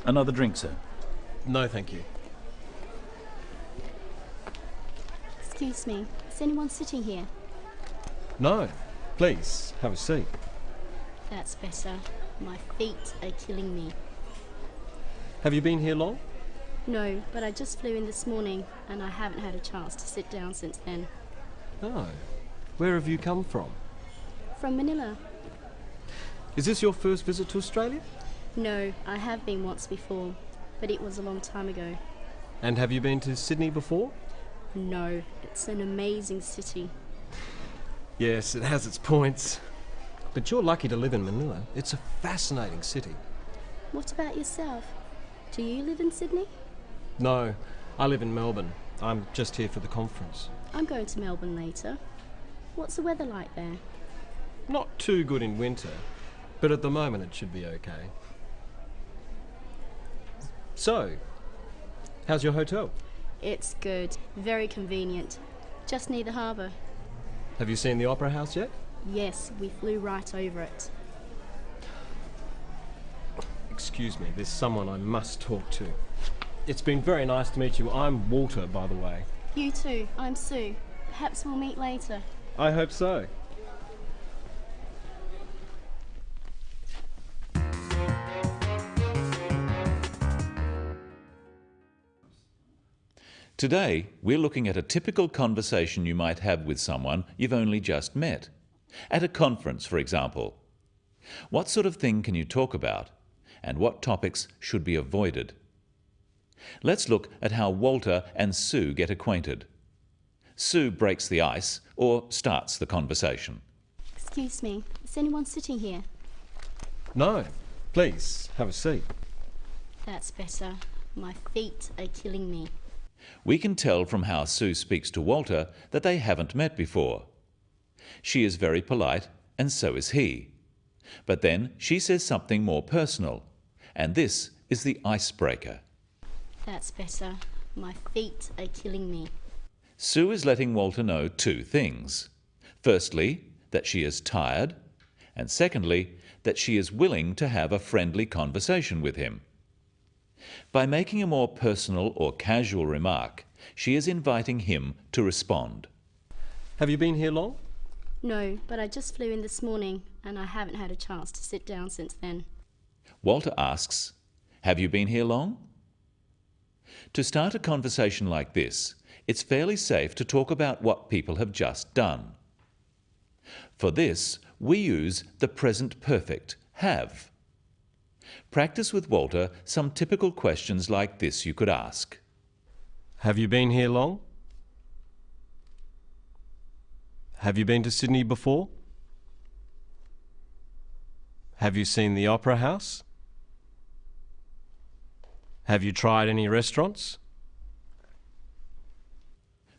Another drink, sir? No, thank you. Excuse me, is anyone sitting here? No, please, have a seat. That's better. My feet are killing me. Have you been here long? No, but I just flew in this morning and I haven't had a chance to sit down since then. Oh, where have you come from? From Manila? Is this your first visit to Australia? No, I have been once before, but it was a long time ago. And have you been to Sydney before? No, it's an amazing city. Yes, it has its points. But you're lucky to live in Manila. It's a fascinating city. What about yourself? Do you live in Sydney? No, I live in Melbourne. I'm just here for the conference. I'm going to Melbourne later. What's the weather like there? Not too good in winter, but at the moment it should be okay. So, how's your hotel? It's good, very convenient. Just near the harbour. Have you seen the Opera House yet? Yes, we flew right over it. Excuse me, there's someone I must talk to. It's been very nice to meet you. I'm Walter, by the way. You too, I'm Sue. Perhaps we'll meet later. I hope so. Today, we're looking at a typical conversation you might have with someone you've only just met. At a conference, for example. What sort of thing can you talk about? And what topics should be avoided? Let's look at how Walter and Sue get acquainted. Sue breaks the ice or starts the conversation. Excuse me, is anyone sitting here? No, please, have a seat. That's better. My feet are killing me. We can tell from how Sue speaks to Walter that they haven't met before. She is very polite, and so is he. But then she says something more personal, and this is the icebreaker. That's better. My feet are killing me. Sue is letting Walter know two things. Firstly, that she is tired, and secondly, that she is willing to have a friendly conversation with him. By making a more personal or casual remark, she is inviting him to respond. Have you been here long? No, but I just flew in this morning and I haven't had a chance to sit down since then. Walter asks, "Have you been here long?" To start a conversation like this, it's fairly safe to talk about what people have just done. For this, we use the present perfect, have. Practice with Walter some typical questions like this you could ask. Have you been here long? Have you been to Sydney before? Have you seen the Opera House? Have you tried any restaurants?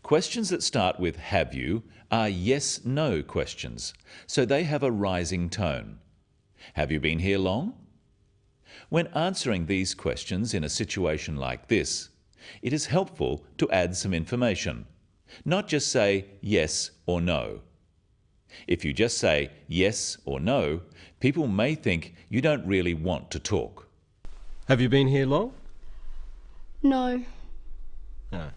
Questions that start with "have you" are yes-no questions, so they have a rising tone. Have you been here long? When answering these questions in a situation like this, it is helpful to add some information, not just say yes or no. If you just say yes or no, people may think you don't really want to talk. Have you been here long? No. No.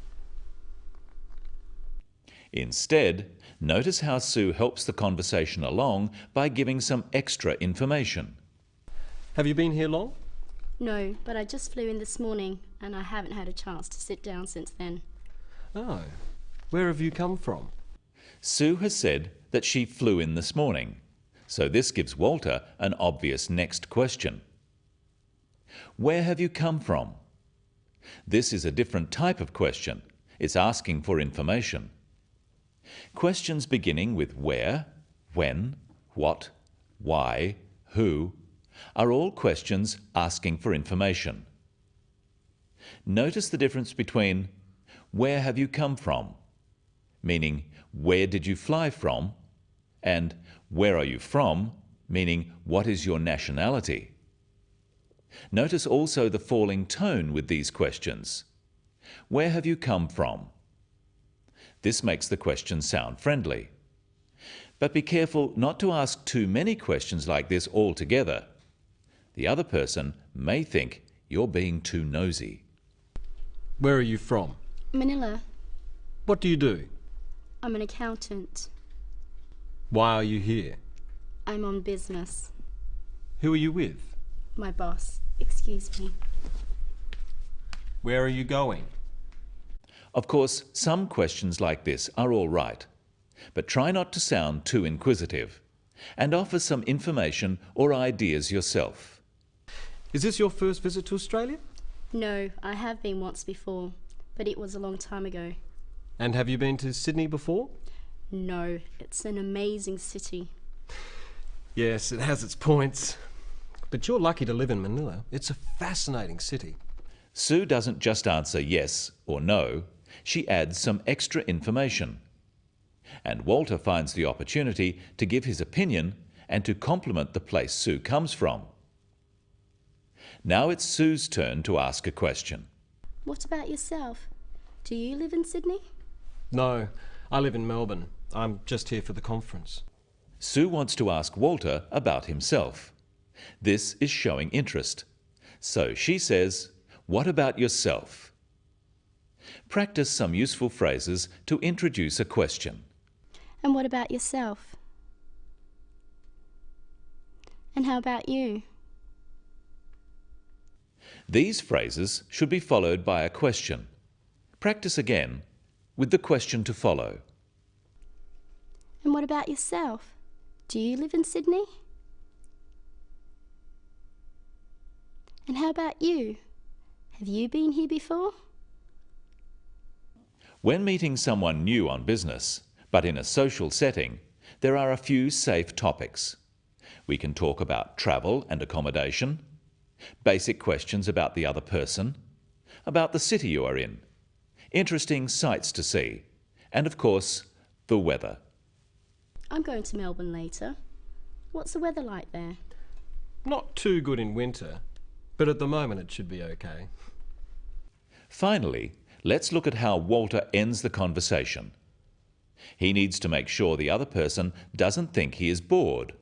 Instead, notice how Sue helps the conversation along by giving some extra information. Have you been here long? No, but I just flew in this morning and I haven't had a chance to sit down since then. Oh, where have you come from? Sue has said that she flew in this morning, so this gives Walter an obvious next question. Where have you come from? This is a different type of question. It's asking for information. Questions beginning with where, when, what, why, who are all questions asking for information. Notice the difference between where have you come from, meaning where did you fly from, and where are you from, meaning what is your nationality. Notice also the falling tone with these questions. Where have you come from? This makes the question sound friendly. But be careful not to ask too many questions like this altogether. The other person may think You're being too nosy. Where are you from? Manila. What do you do? I'm an accountant. Why are you here? I'm on business. Who are you with? My boss. Excuse me. Where are you going? Of course, some questions like this are all right, but try not to sound too inquisitive, and offer some information or ideas yourself. Is this your first visit to Australia? No, I have been once before, but it was a long time ago. And have you been to Sydney before? No, it's an amazing city. Yes, it has its points. But you're lucky to live in Manila. It's a fascinating city. Sue doesn't just answer yes or no, she adds some extra information. And Walter finds the opportunity to give his opinion and to compliment the place Sue comes from. Now it's Sue's turn to ask a question. What about yourself? Do you live in Sydney? No, I live in Melbourne. I'm just here for the conference. Sue wants to ask Walter about himself. This is showing interest. So she says, "What about yourself?" Practice some useful phrases to introduce a question. And what about yourself? And how about you? These phrases should be followed by a question. Practice again with the question to follow. And what about yourself? Do you live in Sydney? And how about you? Have you been here before? When meeting someone new on business, but in a social setting, there are a few safe topics. We can talk about travel and accommodation, basic questions about the other person, about the city you are in, interesting sights to see, and of course, the weather. I'm going to Melbourne later. What's the weather like there? Not too good in winter, but at the moment it should be okay. Finally, let's look at how Walter ends the conversation. He needs to make sure the other person doesn't think he is bored.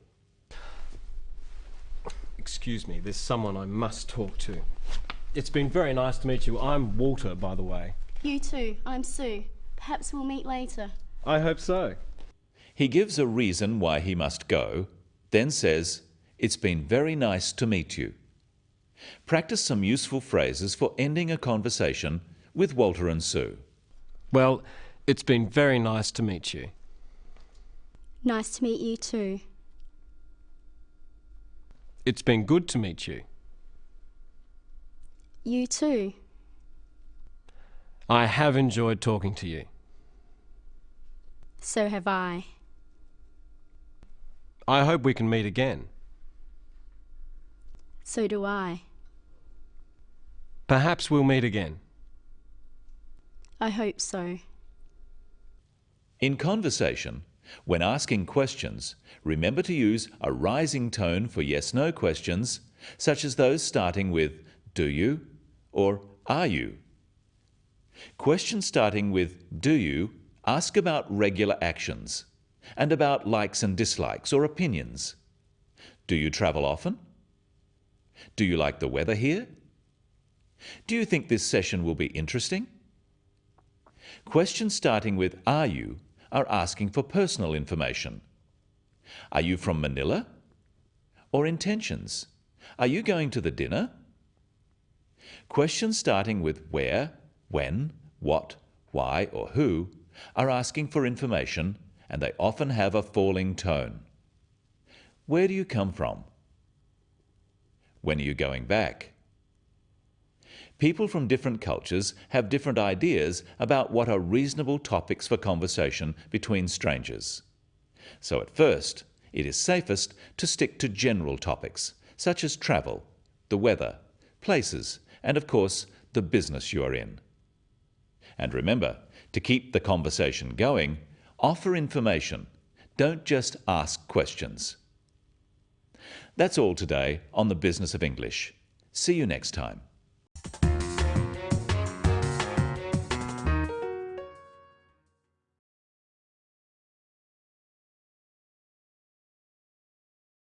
Excuse me, there's someone I must talk to. It's been very nice to meet you. I'm Walter, by the way. You too. I'm Sue. Perhaps we'll meet later. I hope so. He gives a reason why he must go, then says, "It's been very nice to meet you." Practice some useful phrases for ending a conversation with Walter and Sue. Well, it's been very nice to meet you. Nice to meet you too. It's been good to meet you. You too. I have enjoyed talking to you. So have I. I hope we can meet again. So do I. Perhaps we'll meet again. I hope so. In conversation, when asking questions, remember to use a rising tone for yes-no questions, such as those starting with "Do you?" or "Are you?" Questions starting with "Do you?" ask about regular actions and about likes and dislikes or opinions. Do you travel often? Do you like the weather here? Do you think this session will be interesting? Questions starting with "Are you?" are asking for personal information. Are you from Manila? Or intentions? Are you going to the dinner? Questions starting with where, when, what, why, or who are asking for information, and they often have a falling tone. Where do you come from? When are you going back? People from different cultures have different ideas about what are reasonable topics for conversation between strangers. So at first, it is safest to stick to general topics, such as travel, the weather, places, and of course, the business you are in. And remember, to keep the conversation going, offer information. Don't just ask questions. That's all today on the Business of English. See you next time.